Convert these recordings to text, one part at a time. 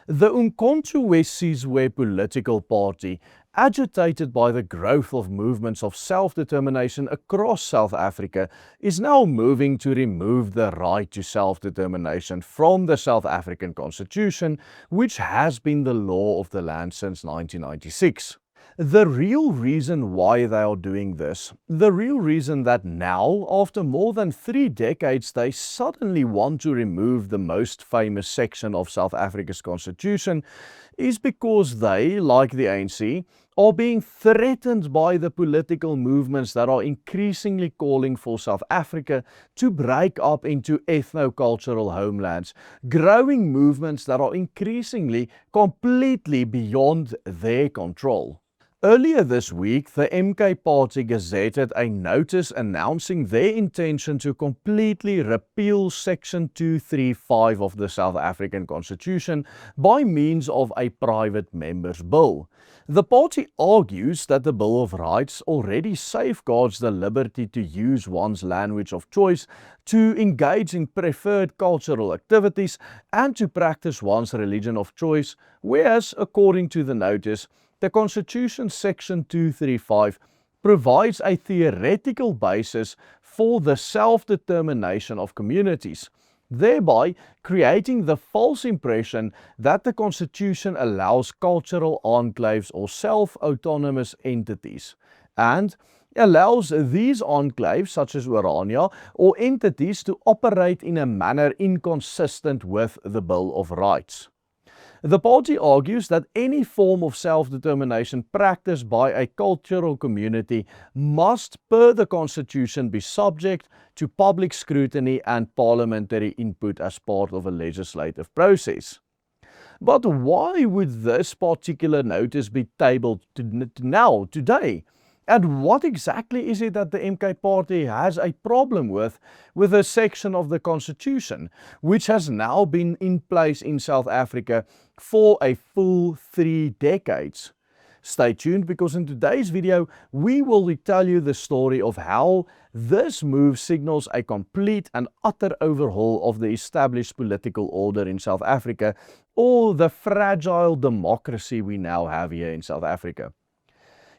The Umkhonto West Sizwe political party, agitated by the growth of movements of self-determination across South Africa, is now moving to remove the right to self-determination from the South African Constitution, which has been the law of the land since 1996. The real reason why they are doing this, the real reason that now, after more than 3 decades, they suddenly want to remove the most famous section of South Africa's constitution, is because they, like the ANC, are being threatened by the political movements that are increasingly calling for South Africa to break up into ethno-cultural homelands, growing movements that are increasingly completely beyond their control. Earlier this week, the MK Party gazetted a notice announcing their intention to completely repeal Section 235 of the South African Constitution by means of a private member's bill. The party argues that the Bill of Rights already safeguards the liberty to use one's language of choice, to engage in preferred cultural activities, and to practice one's religion of choice, whereas, according to the notice, the Constitution Section 235 provides a theoretical basis for the self-determination of communities, thereby creating the false impression that the Constitution allows cultural enclaves or self-autonomous entities, and allows these enclaves, such as Orania, or entities to operate in a manner inconsistent with the Bill of Rights. The party argues that any form of self-determination practiced by a cultural community must, per the Constitution, be subject to public scrutiny and parliamentary input as part of a legislative process. But why would this particular notice be tabled today? And what exactly is it that the MK Party has a problem with a section of the Constitution, which has now been in place in South Africa for a full 3 decades? Stay tuned, because in today's video, we will tell you the story of how this move signals a complete and utter overhaul of the established political order in South Africa, or the fragile democracy we now have here in South Africa.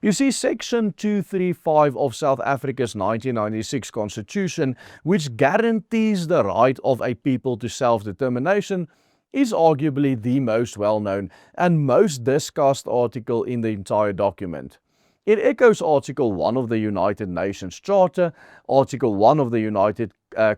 You see, Section 235 of South Africa's 1996 Constitution, which guarantees the right of a people to self-determination, is arguably the most well-known and most discussed article in the entire document. It echoes Article 1 of the United Nations Charter, Article 1 of the United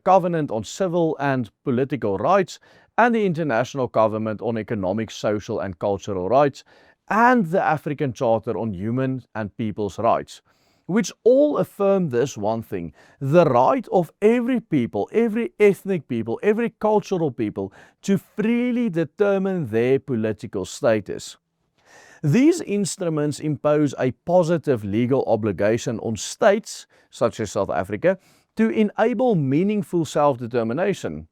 Covenant on Civil and Political Rights, and the International Covenant on Economic, Social and Cultural Rights, and the African Charter on Human and People's Rights, which all affirm this one thing: the right of every people, every ethnic people, every cultural people to freely determine their political status. These instruments impose a positive legal obligation on states, such as South Africa, to enable meaningful self-determination.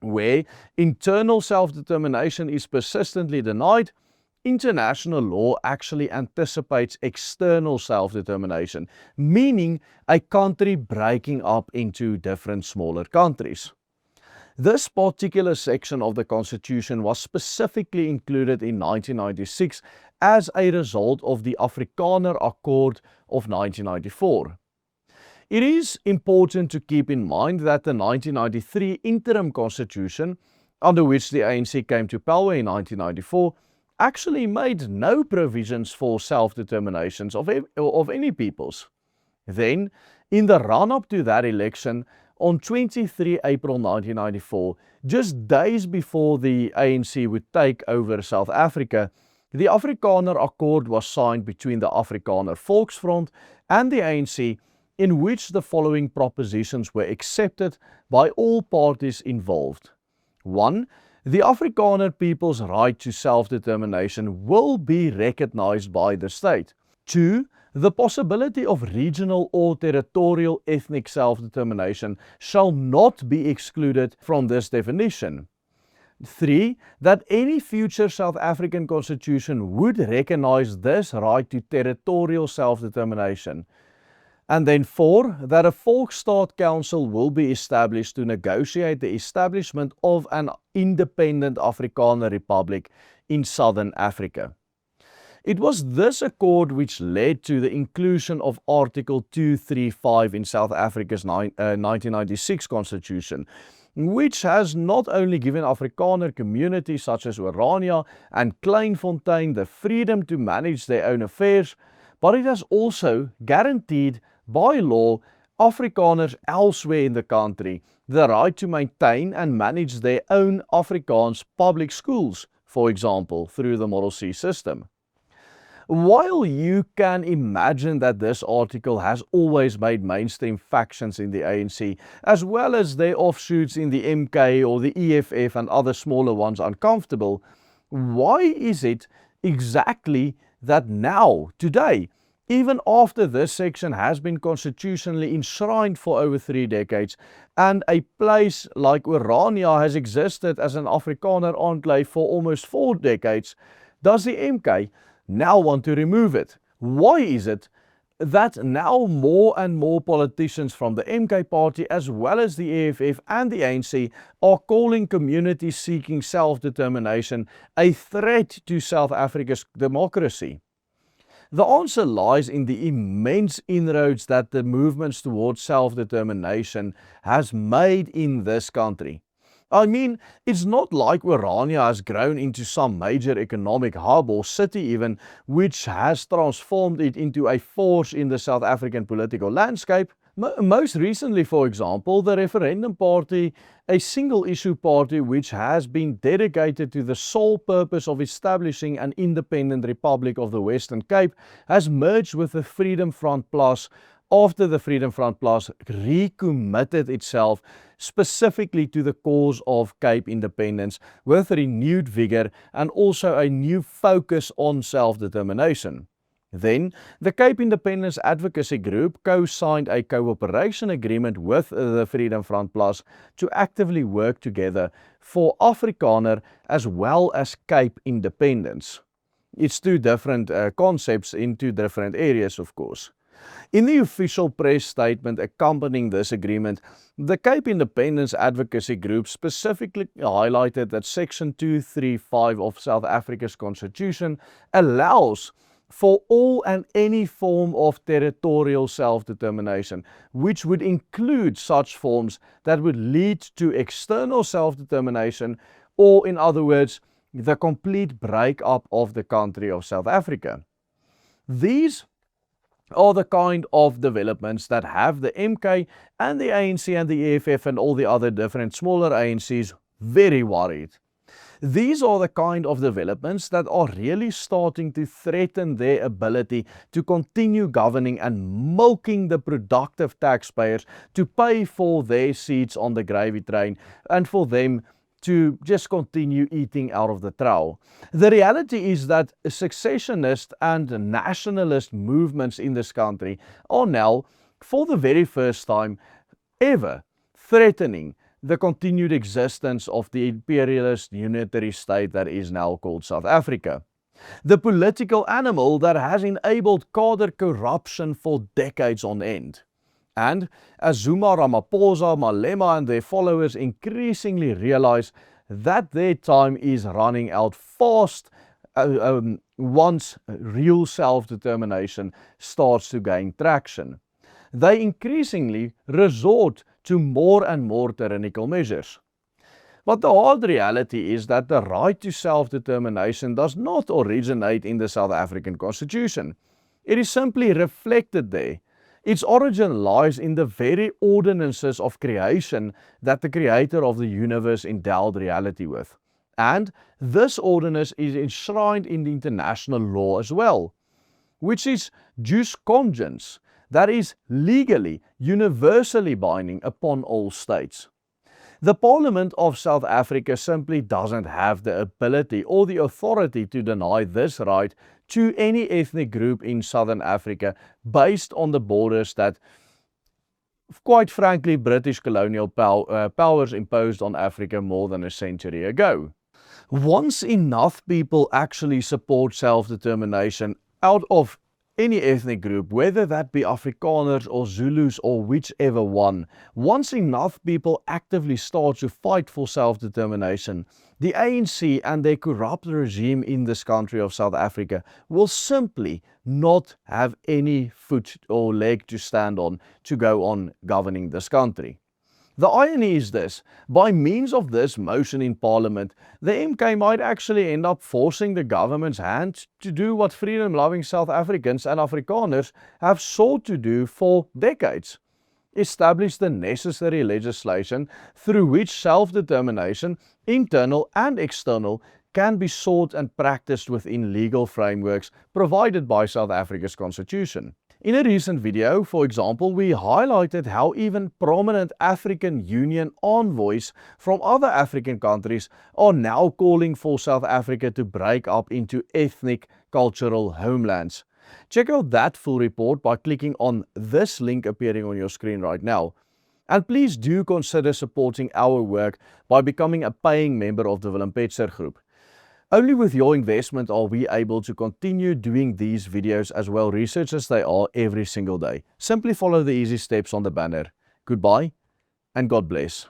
Where internal self-determination is persistently denied, international law actually anticipates external self-determination, meaning a country breaking up into different smaller countries. This particular section of the Constitution was specifically included in 1996 as a result of the Afrikaner Accord of 1994. It is important to keep in mind that the 1993 interim constitution, under which the ANC came to power in 1994, actually made no provisions for self-determinations of any peoples. Then, in the run-up to that election, on 23 April 1994, just days before the ANC would take over South Africa, the Afrikaner Accord was signed between the Afrikaner Volksfront and the ANC, in which the following propositions were accepted by all parties involved. 1. The Afrikaner people's right to self-determination will be recognized by the state. 2. The possibility of regional or territorial ethnic self-determination shall not be excluded from this definition. 3. That any future South African constitution would recognize this right to territorial self-determination. And then 4, that a Volksstaat Council will be established to negotiate the establishment of an independent Afrikaner Republic in Southern Africa. It was this accord which led to the inclusion of Article 235 in South Africa's 1996 Constitution, which has not only given Afrikaner communities such as Orania and Kleinfontein the freedom to manage their own affairs, but it has also guaranteed by law Afrikaners elsewhere in the country the right to maintain and manage their own Afrikaans public schools, for example, through the Model C system. While you can imagine that this article has always made mainstream factions in the ANC, as well as their offshoots in the MK or the EFF and other smaller ones uncomfortable, why is it exactly that now, today, even after this section has been constitutionally enshrined for over 3 decades, and a place like Orania has existed as an Afrikaner enclave for almost 4 decades, does the MK now want to remove it? Why is it that now more and more politicians from the MK party as well as the EFF and the ANC are calling communities seeking self-determination a threat to South Africa's democracy? The answer lies in the immense inroads that the movements towards self-determination has made in this country. I mean, it's not like Orania has grown into some major economic hub or city even, which has transformed it into a force in the South African political landscape. Most recently, for example, the Referendum Party, a single-issue party which has been dedicated to the sole purpose of establishing an independent Republic of the Western Cape, has merged with the Freedom Front Plus after the Freedom Front Plus recommitted itself specifically to the cause of Cape independence with renewed vigor and also a new focus on self-determination. Then, the Cape Independence Advocacy Group co-signed a cooperation agreement with the Freedom Front Plus to actively work together for Afrikaner as well as Cape independence. It's 2 different concepts in 2 different areas, of course. In the official press statement accompanying this agreement, the Cape Independence Advocacy Group specifically highlighted that Section 235 of South Africa's Constitution allows for all and any form of territorial self-determination, which would include such forms that would lead to external self-determination, or in other words, the complete breakup of the country of South Africa. These are the kind of developments that have the MK and the ANC and the EFF and all the other different smaller ANCs very worried. These are the kind of developments that are really starting to threaten their ability to continue governing and milking the productive taxpayers to pay for their seats on the gravy train and for them to just continue eating out of the trough. The reality is that secessionist and nationalist movements in this country are now, for the very first time ever, threatening the continued existence of the imperialist unitary state that is now called South Africa. The political animal that has enabled cadre corruption for decades on end. And as Zuma, Ramaphosa, Malema and their followers increasingly realize that their time is running out fast once real self-determination starts to gain traction, they increasingly resort to more and more tyrannical measures. But the hard reality is that the right to self-determination does not originate in the South African Constitution. It is simply reflected there. Its origin lies in the very ordinances of creation that the creator of the universe endowed reality with. And this ordinance is enshrined in the international law as well, which is jus cogens, that is legally, universally binding upon all states. The Parliament of South Africa simply doesn't have the ability or the authority to deny this right to any ethnic group in Southern Africa based on the borders that, quite frankly, British colonial powers imposed on Africa more than a century ago. Once enough people actually support self-determination out of Any ethnic group, whether that be Afrikaners or Zulus or whichever one, once enough people actively start to fight for self-determination, the ANC and their corrupt regime in this country of South Africa will simply not have any foot or leg to stand on to go on governing this country. The irony is this: by means of this motion in Parliament, the MK might actually end up forcing the government's hand to do what freedom-loving South Africans and Afrikaners have sought to do for decades. Establish the necessary legislation through which self-determination, internal and external, can be sought and practiced within legal frameworks provided by South Africa's Constitution. In a recent video, for example, we highlighted how even prominent African Union envoys from other African countries are now calling for South Africa to break up into ethnic cultural homelands. Check out that full report by clicking on this link appearing on your screen right now. And please do consider supporting our work by becoming a paying member of the Willem Petzer Group. Only with your investment are we able to continue doing these videos as well research as they are every single day. Simply follow the easy steps on the banner. Goodbye and God bless.